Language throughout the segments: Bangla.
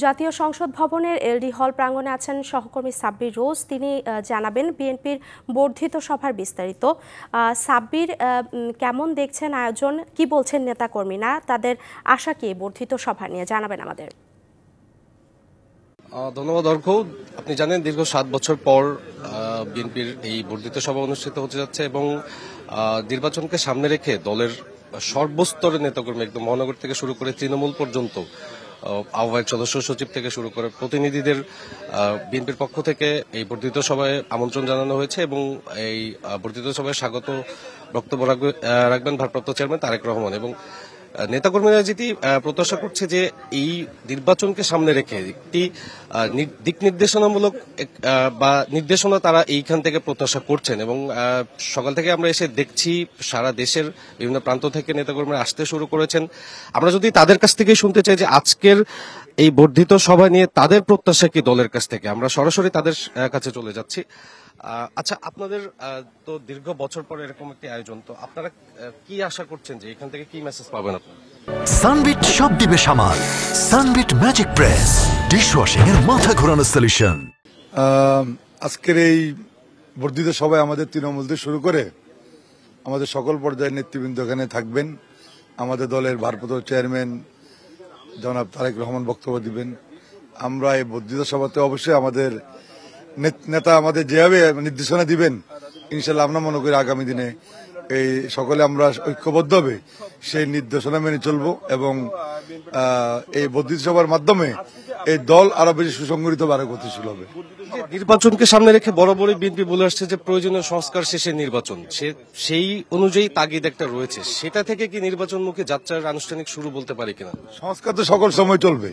জাতীয় সংসদ ভবনের এলডি হল প্রাঙ্গণে আছেন সহকর্মী সাব্বির রোজ। তিনি জানাবেন বিএনপির বর্ধিত সভার বিস্তারিত। সাব্বির, কেমন দেখছেন আয়োজন, কি বলছেন নেতাকর্মীরা, তাদের আশা কি বর্ধিত সভা নিয়ে জানাবেন আমাদের। ধন্যবাদ অর্ঘ। আপনি জানেন দীর্ঘ 7 বছর পর বিএনপির এই বর্ধিত সভা অনুষ্ঠিত হতে যাচ্ছে এবং নির্বাচনকে সামনে রেখে দলের সর্বস্তরের নেতাকর্মী একদম মহানগর থেকে শুরু করে তৃণমূল পর্যন্ত, আহ্বায়ক সদস্য সচিব থেকে শুরু করে প্রতিনিধিদের বিএনপির পক্ষ থেকে এই বর্ধিত সভায় আমন্ত্রণ জানানো হয়েছে এবং এই বর্ধিত সভায় স্বাগত বক্তব্য রাখবেন ভারপ্রাপ্ত চেয়ারম্যান তারেক রহমান। এবং নেতাকর্মীরা যেটি প্রত্যাশা করছে যে এই নির্বাচনকে সামনে রেখে একটি দিক নির্দেশনামূলক বা নির্দেশনা তারা এইখান থেকে প্রত্যাশা করছেন। এবং সকাল থেকে আমরা এসে দেখছি সারা দেশের বিভিন্ন প্রান্ত থেকে নেতাকর্মীরা আসতে শুরু করেছেন। আমরা যদি তাদের কাছ থেকে শুনতে চাই যে আজকের এই বর্ধিত সভা নিয়ে তাদের প্রত্যাশা কি দলের কাছ থেকে, আমরা সরাসরি তাদের কাছে চলে যাচ্ছি। আচ্ছা, আপনাদের তো দীর্ঘ বছর পরে এরকম একটি আয়োজন, তো আপনারা কি আশা করছেন যে এখান থেকে কি মেসেজ পাবেন আপনারা? সানবিট সব দিবে সামাল। সানবিট ম্যাজিক প্রেস ডিশওয়াশিং এর মাথা ঘোরানো সলিউশন। আজকের এই বর্ধিত সভায় আমাদের তৃণমূল থেকে শুরু করে আমাদের সকল পর্যায়ের নেতৃবৃন্দ এখানে থাকবেন। আমাদের দলের ভারপ্রাপ্ত চেয়ারম্যান জনাব তারেক রহমান বক্তব্য দিবেন। আমরা এই বর্ধিত সভাতে অবশ্যই আমাদের নেতা আমাদের যেভাবে নির্দেশনা দিবেন, ইনশাল্লাহ আমরা মনে করি আগামী দিনে এই সকলে আমরা ঐক্যবদ্ধ হবে সেই নির্দেশনা মেনে চলবো এবং এই বর্ধিত সভার মাধ্যমে এই দল আরো বেশি সুসংগঠিত আরো গতিশীল হবে। নির্বাচনকে সামনে রেখে বরাবরই বিএনপি বলে আসছে যে প্রয়োজনীয় সংস্কার শেষে নির্বাচন, সেই অনুযায়ী তাগিদ একটা রয়েছে। সেটা থেকে কি নির্বাচনমুখী যাত্রার আনুষ্ঠানিক শুরু বলতে পারি কিনা? সংস্কার তো সকল সময় চলবে,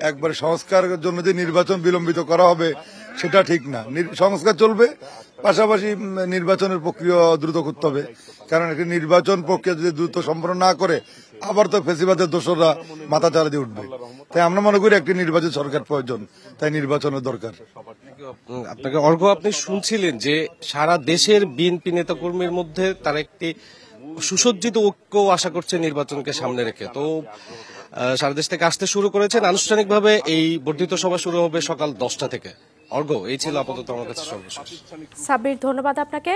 একবার সংস্কারের জন্য যে নির্বাচন বিলম্বিত করা হবে সেটা ঠিক না। সংস্কার চলবে, পাশাপাশি নির্বাচনের প্রক্রিয়া দ্রুত করতে হবে। কারণ একটি নির্বাচন প্রক্রিয়া যদি দ্রুত সম্পন্ন না করে আবার তো ফেসিবাদের দোসররা মাথা চারা দিয়ে উঠবে। তাই আমরা মনে করি একটি নির্বাচন সরকার প্রয়োজন, তাই নির্বাচনের দরকার। আপনাকে অর্ঘ, আপনি শুনছিলেন যে সারা দেশের বিএনপি নেতাকর্মীর মধ্যে তারা একটি সুসজ্জিত ঐক্য আশা করছে নির্বাচনকে সামনে রেখে। তো সারা দেশ থেকে আসতে শুরু করেছেন। আনুষ্ঠানিকভাবে এই বর্ধিত সভা শুরু হবে সকাল 10টা থেকে। অর্ঘ, এই ছিল আপাতত আমার কাছে সর্বশেষ। সাব্বির, ধন্যবাদ আপনাকে।